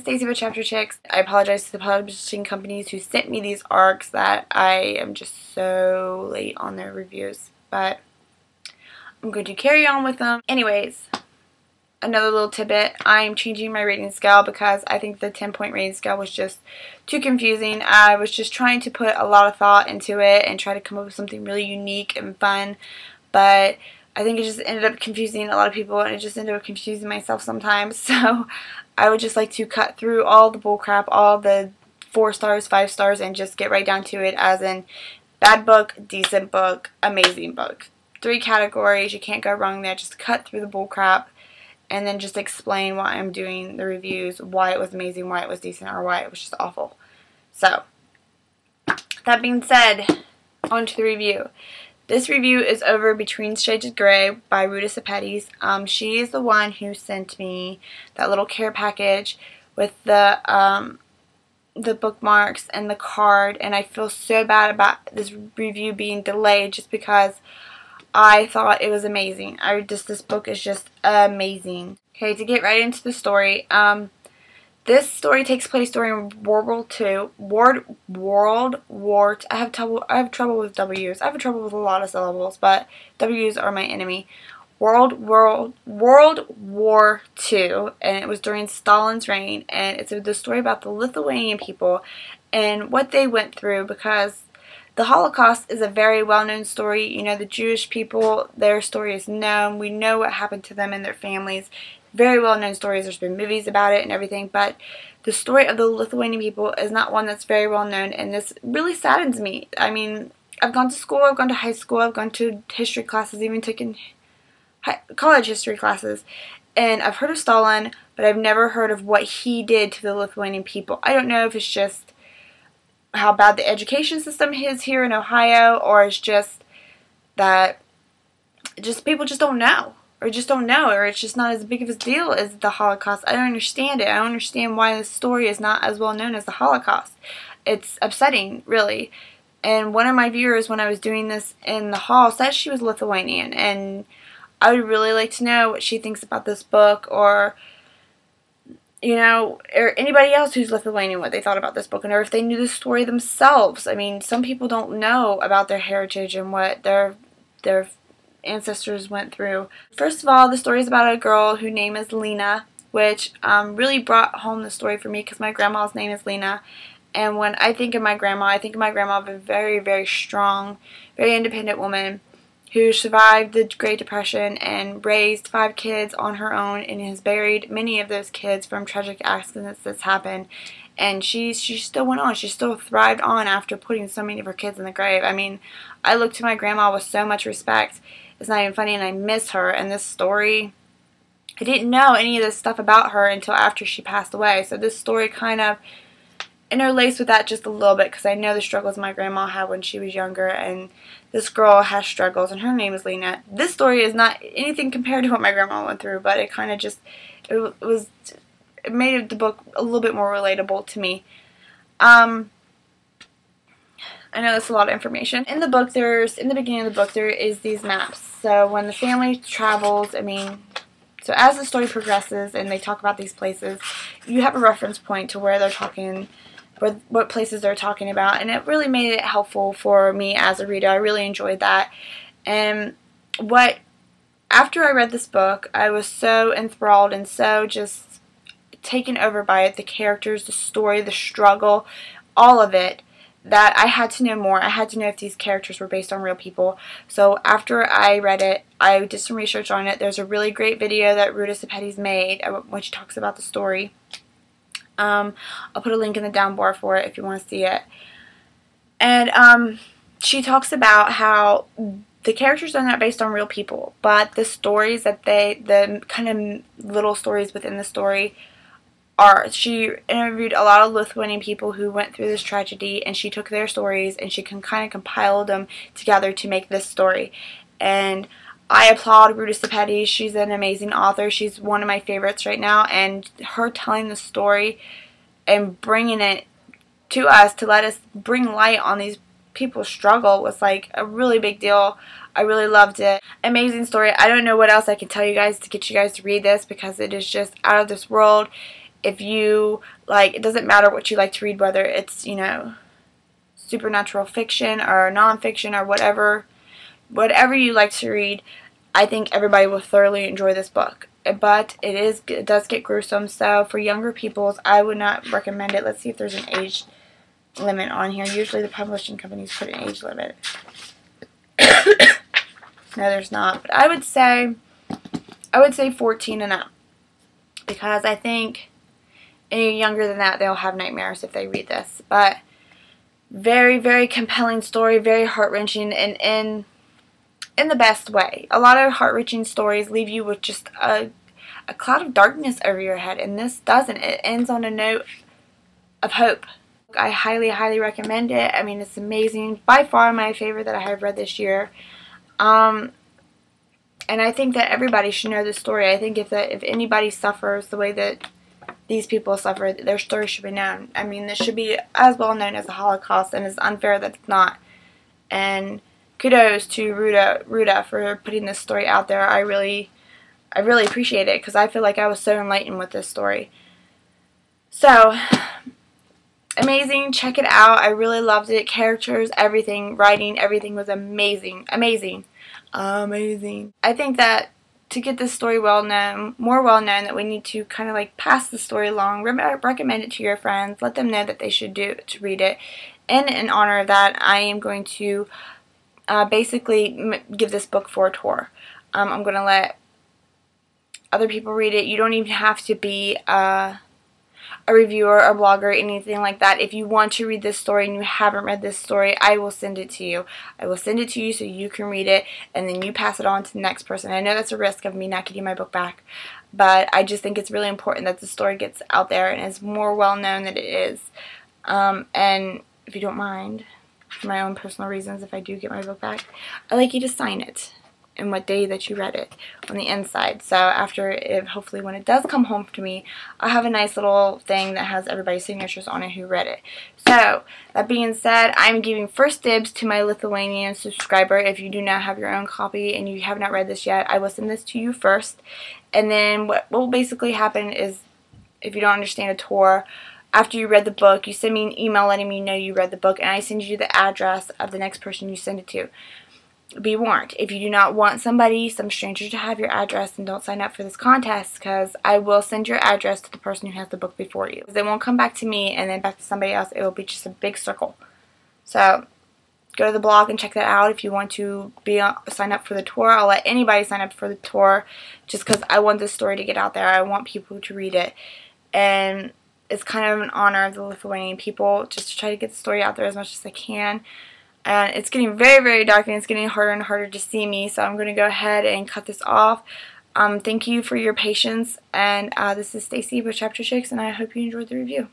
Stacy with Chapter Chicks. I apologize to the publishing companies who sent me these arcs that I am just so late on their reviews, but I'm going to carry on with them. Anyways, another little tidbit, I'm changing my rating scale because I think the 10-point rating scale was just too confusing. I was just trying to put a lot of thought into it and try to come up with something really unique and fun, but I think it just ended up confusing a lot of people, and it just ended up confusing myself sometimes. So I would just like to cut through all the bullcrap, all the 4 stars, 5 stars, and just get right down to it, as in bad book, decent book, amazing book. 3 categories, you can't go wrong there. Just cut through the bullcrap and then just explain why I'm doing the reviews, why it was amazing, why it was decent, or why it was just awful. So, that being said, on to the review. This review is over Between Shades of Grey by Ruta Sepetys. She is the one who sent me that little care package with the bookmarks and the card, and I feel so bad about this review being delayed just because I thought it was amazing. This book is just amazing. Okay, to get right into the story, this story takes place during World War II. I have trouble with W's. I have trouble with a lot of syllables, but W's are my enemy. World War II, and it was during Stalin's reign, and it's the story about the Lithuanian people and what they went through, because the Holocaust is a very well-known story. You know, the Jewish people, their story is known. We know what happened to them and their families. Very well-known stories. There's been movies about it and everything, but the story of the Lithuanian people is not one that's very well-known, and this really saddens me. I mean, I've gone to school, I've gone to high school, I've gone to history classes, even taken college history classes, and I've heard of Stalin, but I've never heard of what he did to the Lithuanian people. I don't know if it's just how bad the education system is here in Ohio, or it's just that people just don't know. Or it's just not as big of a deal as the Holocaust. I don't understand it. I don't understand why this story is not as well known as the Holocaust. It's upsetting, really. And one of my viewers, when I was doing this in the hall, said she was Lithuanian, and I would really like to know what she thinks about this book, or, you know, or anybody else who's Lithuanian, what they thought about this book, or if they knew the story themselves. I mean, some people don't know about their heritage and what their ancestors went through. First of all, the story is about a girl whose name is Lena, which really brought home the story for me because my grandma's name is Lena. And when I think of my grandma of a very, very strong, very independent woman who survived the Great Depression and raised 5 kids on her own, and has buried many of those kids from tragic accidents that's happened. And she still went on. She still thrived on after putting so many of her kids in the grave. I mean, I look to my grandma with so much respect. It's not even funny, and I miss her. And this story, I didn't know any of this stuff about her until after she passed away. So this story kind of interlaced with that just a little bit, because I know the struggles my grandma had when she was younger, and this girl has struggles, and her name is Lena. This story is not anything compared to what my grandma went through, but it kind of just, it made the book a little bit more relatable to me. I know that's a lot of information. In the book, in the beginning of the book, there is these maps. So when the family travels, so as the story progresses and they talk about these places, you have a reference point to where they're talking, what places they're talking about, and it really made it helpful for me as a reader. I really enjoyed that. And after I read this book, I was so enthralled and so just taken over by it, the characters, the story, the struggle, all of it, that I had to know more. I had to know if these characters were based on real people. So after I read it, I did some research on it. There's a really great video that Ruta Sepetys made when she talks about the story. I'll put a link in the down bar for it if you want to see it. And she talks about how the characters are not based on real people, but the stories that the kind of little stories within the story are. She interviewed a lot of Lithuanian people who went through this tragedy, and she took their stories and she kind of compiled them together to make this story. And I applaud Ruta Sepetys. She's an amazing author. She's one of my favorites right now, and her telling the story and bringing it to us to let us bring light on these people's struggle was like a really big deal. I really loved it. Amazing story. I don't know what else I can tell you guys to get you guys to read this, because it is just out of this world. If you like, it doesn't matter what you like to read, whether it's, you know, supernatural fiction or nonfiction or whatever you like to read, I think everybody will thoroughly enjoy this book. But it does get gruesome, so for younger people, I would not recommend it. Let's see if there's an age limit on here. Usually the publishing companies put an age limit. No, there's not. But I would say 14 and up, because I think any younger than that, they'll have nightmares if they read this. But very, very compelling story, very heart-wrenching, and in the best way. A lot of heart-wrenching stories leave you with just a cloud of darkness over your head, and this doesn't. It ends on a note of hope. I highly, highly recommend it. I mean, it's amazing. By far my favorite that I have read this year. And I think that everybody should know this story. I think if anybody suffers the way that these people suffer, their story should be known. I mean, this should be as well known as the Holocaust, and it's unfair that it's not. And kudos to Ruta for putting this story out there. I really appreciate it, because I feel like I was so enlightened with this story. So, amazing. Check it out. I really loved it. Characters, everything, writing, everything was amazing. Amazing. Amazing. I think that to get this story more well known, that we need to kind of like pass the story along, recommend it to your friends, let them know that they should read it. And in honor of that, I am going to basically give this book for a tour. I'm going to let other people read it. You don't even have to be a reviewer or blogger or anything like that. If you want to read this story and you haven't read this story, I will send it to you. I will send it to you so you can read it, and then you pass it on to the next person. I know that's a risk of me not getting my book back, but I just think it's really important that the story gets out there and is more well known than it is. And if you don't mind, for my own personal reasons, if I do get my book back, I'd like you to sign it and what day that you read it on the inside. So hopefully when it does come home to me, I'll have a nice little thing that has everybody's signatures on it who read it. So, that being said, I'm giving first dibs to my Lithuanian subscriber. If you do not have your own copy and you have not read this yet, I will send this to you first. And then what will basically happen is, if you don't understand a tour, after you read the book, you send me an email letting me know you read the book, and I send you the address of the next person you send it to. Be warned, if you do not want some stranger to have your address, then don't sign up for this contest, because I will send your address to the person who has the book before you. They won't come back to me and then back to somebody else. It will be just a big circle. So go to the blog and check that out if you want to sign up for the tour. I'll let anybody sign up for the tour just because I want this story to get out there. I want people to read it. And it's kind of an honor of the Lithuanian people just to try to get the story out there as much as I can. And it's getting very, very dark, and it's getting harder and harder to see me, so I'm going to go ahead and cut this off. Thank you for your patience, and this is Stacy with Chapter 6, and I hope you enjoyed the review.